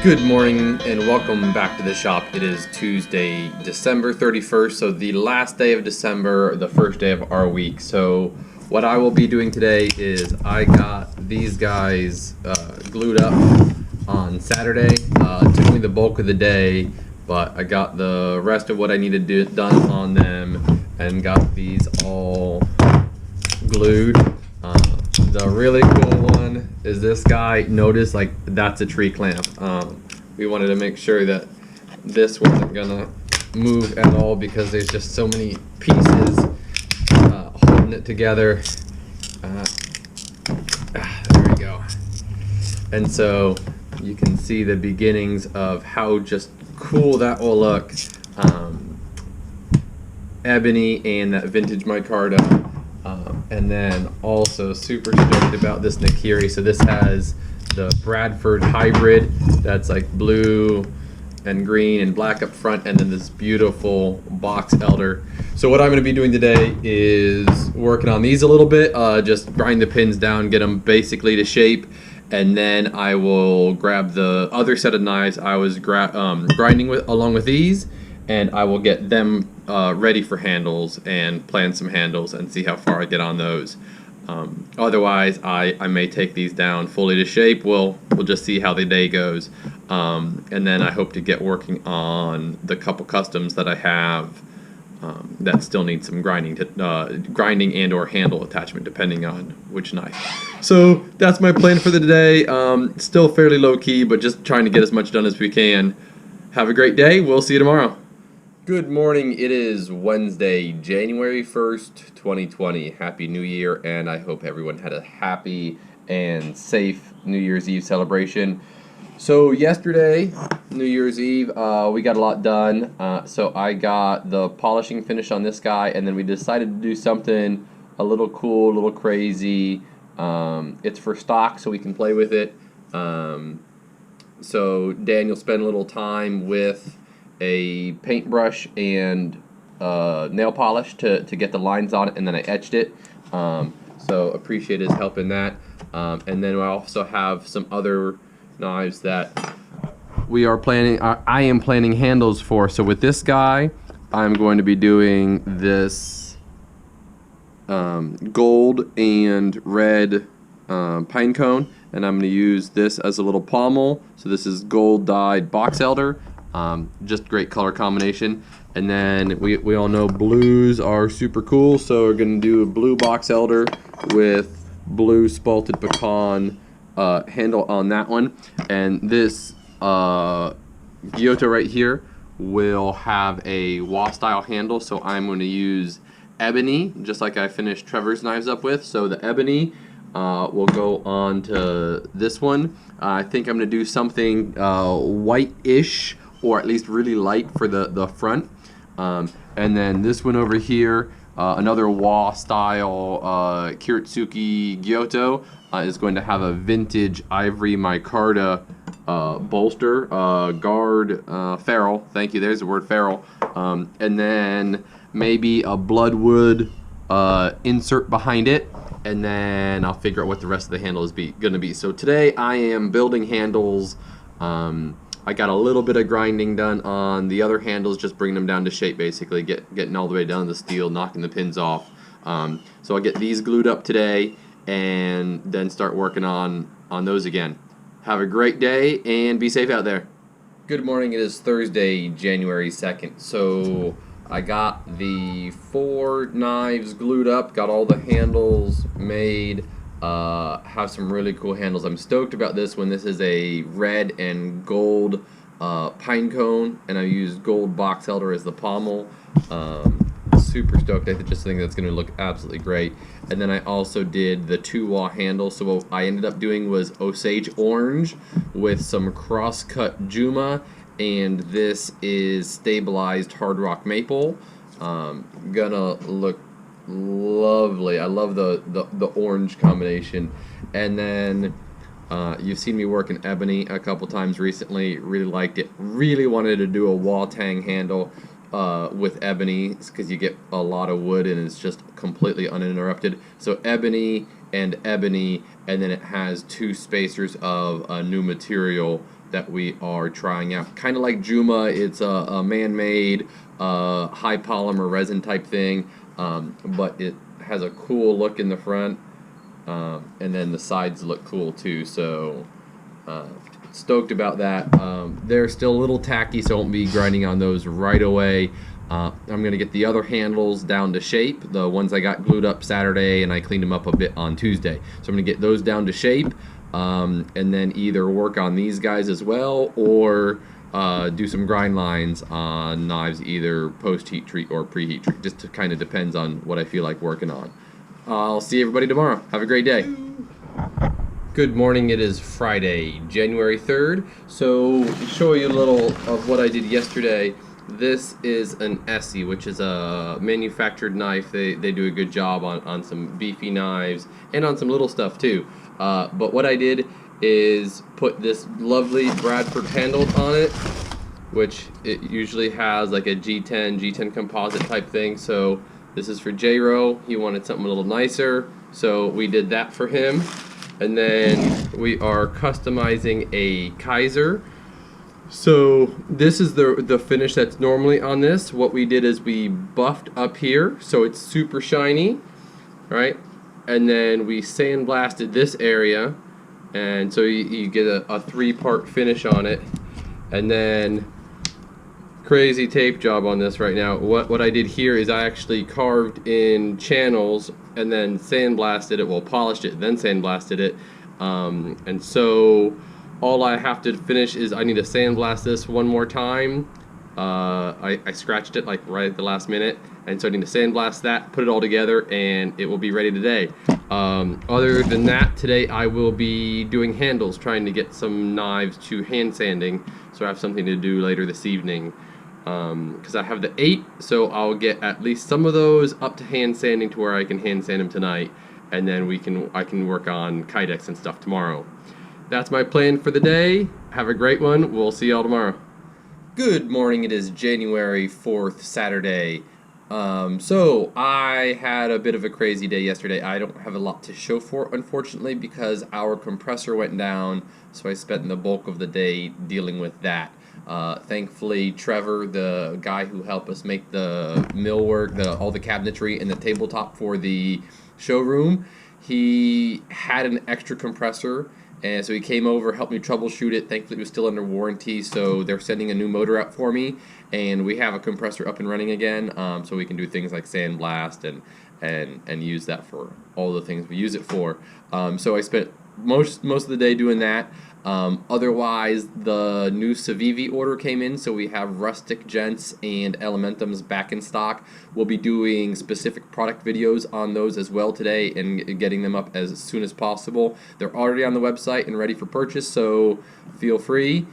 Good morning and welcome back to the shop. It is Tuesday, December 31st, so the last day of December, the first day of our week. So what I will be doing today is I got these guys glued up on Saturday. It took me the bulk of the day, but I got the rest of what I needed done on them and got these all glued. The really cool one is this guy. Notice, like, that's a tree clamp. We wanted to make sure that this wasn't gonna move at all because there's just so many pieces holding it together. There we go. And so you can see the beginnings of how just cool that will look. Ebony and that vintage micarta. And then also super stoked about this Nakiri. So this has the Bradford hybrid that's like blue and green and black up front, and then this beautiful box elder. So what I'm going to be doing today is working on these a little bit, just grind the pins down, get them basically to shape, and then I will grab the other set of knives I was grinding with along with these, and I will get them ready for handles and plan some handles and see how far I get on those. Otherwise, I may take these down fully to shape. We'll just see how the day goes. And then I hope to get working on the couple customs that I have that still need some grinding and or handle attachment depending on which knife. So that's my plan for the day. Still fairly low key, but just trying to get as much done as we can. Have a great day. We'll see you tomorrow. Good morning. It is Wednesday, January 1st, 2020. Happy New Year, and I hope everyone had a happy and safe New Year's Eve celebration. So yesterday, New Year's Eve, we got a lot done. So I got the polishing finish on this guy, and then we decided to do something a little cool, a little crazy. It's for stock, so we can play with it. So Daniel spent a little time with a paintbrush and nail polish to get the lines on it, and then I etched it. So appreciate his help in that. And then I also have some other knives that we are planning. I am planning handles for. So with this guy, I'm going to be doing this gold and red pine cone, and I'm going to use this as a little pommel. So this is gold dyed box elder. Just great color combination. And then we all know blues are super cool, so we're going to do a blue box elder with blue spalted pecan handle on that one. And this Giotto right here will have a wah style handle, so I'm going to use ebony, just like I finished Trevor's knives up with. So the ebony will go on to this one. I think I'm going to do something white-ish, or at least really light for the front. And then this one over here, another wah style Kiritsuki Giotto, is going to have a vintage ivory micarta bolster, guard ferrule. Thank you, there's the word ferrule. And then maybe a bloodwood insert behind it, and then I'll figure out what the rest of the handle is going to be. So today I am building handles. I got a little bit of grinding done on the other handles, just bringing them down to shape, basically, getting all the way down to the steel, knocking the pins off. So I'll get these glued up today and then start working on those again. Have a great day and be safe out there. Good morning. It is Thursday, January 2nd. So I got the 4 knives glued up, got all the handles made. Have some really cool handles. I'm stoked about this one. This is a red and gold pine cone, and I used gold box elder as the pommel. Super stoked. I just think that's going to look absolutely great. And then I also did the 2 wah handle. So what I ended up doing was Osage orange with some cross-cut Juma, and this is stabilized hard rock maple. Gonna look lovely. I love the orange combination. And then you've seen me work in ebony a couple times recently. Really liked it. Really wanted to do a wall tang handle with ebony because you get a lot of wood and it's just completely uninterrupted. So ebony, and then it has 2 spacers of a new material that we are trying out. Kind of like Juma, it's a man-made high polymer resin type thing, but it has a cool look in the front, and then the sides look cool too, so stoked about that. They're still a little tacky, so I won't be grinding on those right away. I'm going to get the other handles down to shape, the ones I got glued up Saturday, and I cleaned them up a bit on Tuesday. So I'm going to get those down to shape, and then either work on these guys as well, or do some grind lines on knives, either post-heat treat or pre-heat treat. Just kind of depends on what I feel like working on. I'll see everybody tomorrow. Have a great day. Good morning. It is Friday, January 3rd. So to show you a little of what I did yesterday. This is an S1E, which is a manufactured knife. They do a good job on some beefy knives and on some little stuff too. But what I did is put this lovely Bradford handle on it, which it usually has like a G10 composite type thing. So this is for J-Ro. He wanted something a little nicer, so we did that for him. And then we are customizing a Kaiser. So this is the finish that's normally on this. What we did is we buffed up here so it's super shiny, right? And then we sandblasted this area, and so you get a three-part finish on it. And then crazy tape job on this right now. What I did here is I actually carved in channels and then sandblasted it, well, polished it, then sandblasted it. And so all I have to finish is I need to sandblast this one more time. I scratched it like right at the last minute, and so I need to sandblast that, put it all together, and it will be ready today. Other than that, today I will be doing handles, trying to get some knives to hand sanding, so I have something to do later this evening. Because I have the 8, so I'll get at least some of those up to hand sanding to where I can hand sand them tonight, and then I can work on Kydex and stuff tomorrow. That's my plan for the day. Have a great one. We'll see y'all tomorrow. Good morning. It is January 4th, Saturday. So I had a bit of a crazy day yesterday. I don't have a lot to show for, unfortunately, because our compressor went down, so I spent the bulk of the day dealing with that. Thankfully, Trevor, the guy who helped us make the millwork, all the cabinetry and the tabletop for the showroom, he had an extra compressor, and so he came over, helped me troubleshoot it. Thankfully, it was still under warranty, so they're sending a new motor out for me, and we have a compressor up and running again, so we can do things like sandblast and use that for all the things we use it for. So I spent most of the day doing that. Otherwise, the new Civivi order came in, so we have Rustic Gents and Elementums back in stock. We'll be doing specific product videos on those as well today and getting them up as soon as possible. They're already on the website and ready for purchase, so feel free,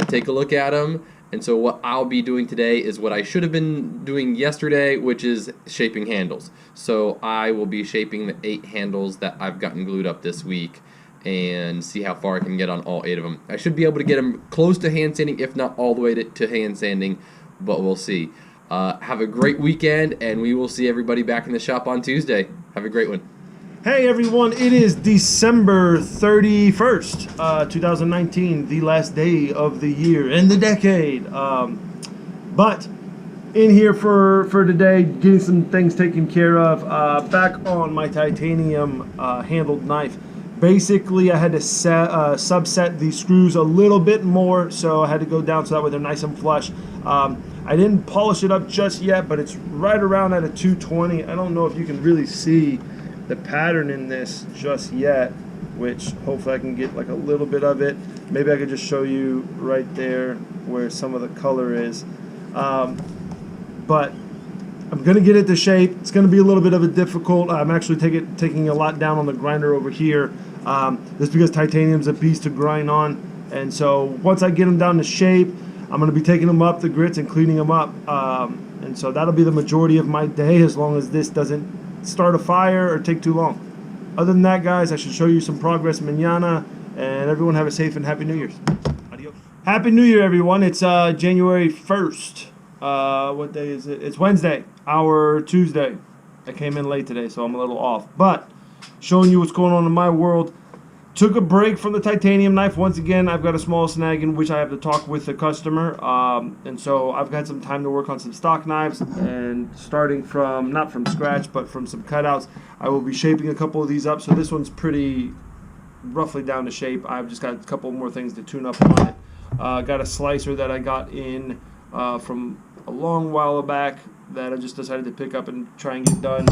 take a look at them. And so what I'll be doing today is what I should have been doing yesterday, which is shaping handles. So I will be shaping the 8 handles that I've gotten glued up this week, and see how far I can get on all 8 of them. I should be able to get them close to hand sanding, if not all the way to hand sanding, but we'll see. Have a great weekend, and we will see everybody back in the shop on Tuesday. Have a great one. Hey everyone, it is December 31st, 2019, the last day of the year and the decade. But in here for today, getting some things taken care of. Back on my titanium handled knife. Basically, I had to subset the screws a little bit more, so I had to go down so that way they're nice and flush. I didn't polish it up just yet, but it's right around at a 220. I don't know if you can really see the pattern in this just yet, which hopefully I can get like a little bit of it. Maybe I could just show you right there where some of the color is. But I'm going to get it to shape. It's going to be a little bit of a difficult. I'm actually taking a lot down on the grinder over here. Just because titanium's a beast to grind on. And so once I get them down to shape, I'm going to be taking them up the grits and cleaning them up. And so that'll be the majority of my day, as long as this doesn't start a fire or take too long. Other than that, guys, I should show you some progress mañana. And everyone have a safe and happy New Year's. Adios. Happy New Year, everyone. It's January 1st. What day is it? It's Wednesday, our Tuesday. I came in late today, so I'm a little off. But showing you what's going on in my world. Took a break from the titanium knife. Once again, I've got a small snag in which I have to talk with the customer. And so I've got some time to work on some stock knives. And starting from, not from scratch, but from some cutouts, I will be shaping a couple of these up. So this one's pretty roughly down to shape. I've just got a couple more things to tune up on it. Got a slicer that I got in from a long while back that I just decided to pick up and try and get done.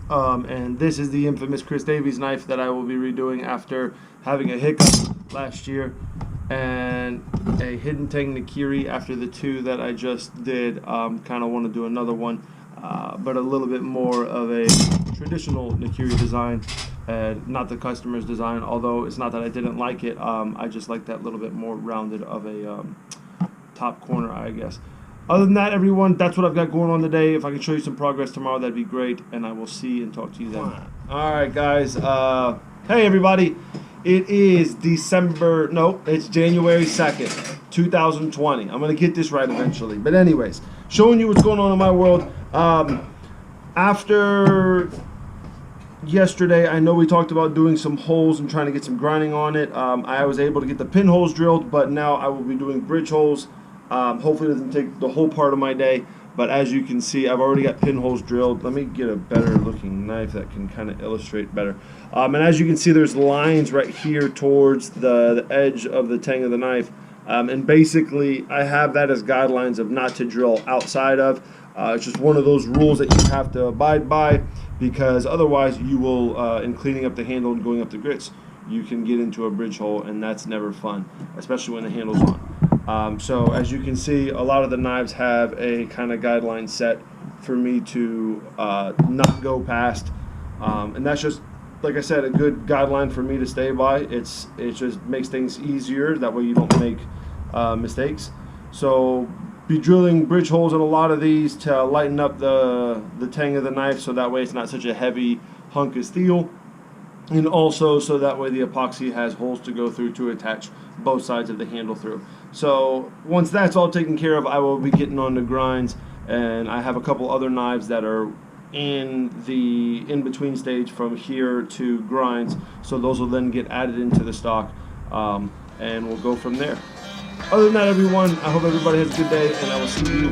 And this is the infamous Chris Davies knife that I will be redoing after having a hiccup last year, and a Hidden Tang Nakiri after the two that I just did. Kind of want to do another one, but a little bit more of a traditional Nakiri design, not the customer's design, although it's not that I didn't like it. I just like that little bit more rounded of a top corner, I guess. Other than that, everyone, that's what I've got going on today. If I can show you some progress tomorrow, that'd be great, and I will see and talk to you then. All right, guys. Hey, everybody. It is it's January 2nd, 2020. I'm going to get this right eventually. But anyways, showing you what's going on in my world. After yesterday, I know we talked about doing some holes and trying to get some grinding on it. I was able to get the pinholes drilled, but now I will be doing bridge holes. Hopefully it doesn't take the whole part of my day, but as you can see, I've already got pinholes drilled. Let me get a better looking knife that can kind of illustrate better. And as you can see, there's lines right here towards the edge of the tang of the knife. And basically, I have that as guidelines of not to drill outside of. It's just one of those rules that you have to abide by, because otherwise you will, in cleaning up the handle and going up the grits, you can get into a bridge hole, and that's never fun, especially when the handle's on. So as you can see, a lot of the knives have a kind of guideline set for me to not go past, and that's just, like I said, a good guideline for me to stay by. It just makes things easier. That way you don't make mistakes. So be drilling bridge holes in a lot of these to lighten up the tang of the knife, so that way it's not such a heavy hunk of steel. And also so that way the epoxy has holes to go through to attach both sides of the handle through. So once that's all taken care of, I will be getting on the grinds, and I have a couple other knives that are in the in-between stage from here to grinds, so those will then get added into the stock, and we'll go from there. Other than that, everyone, I hope everybody has a good day, and I will see you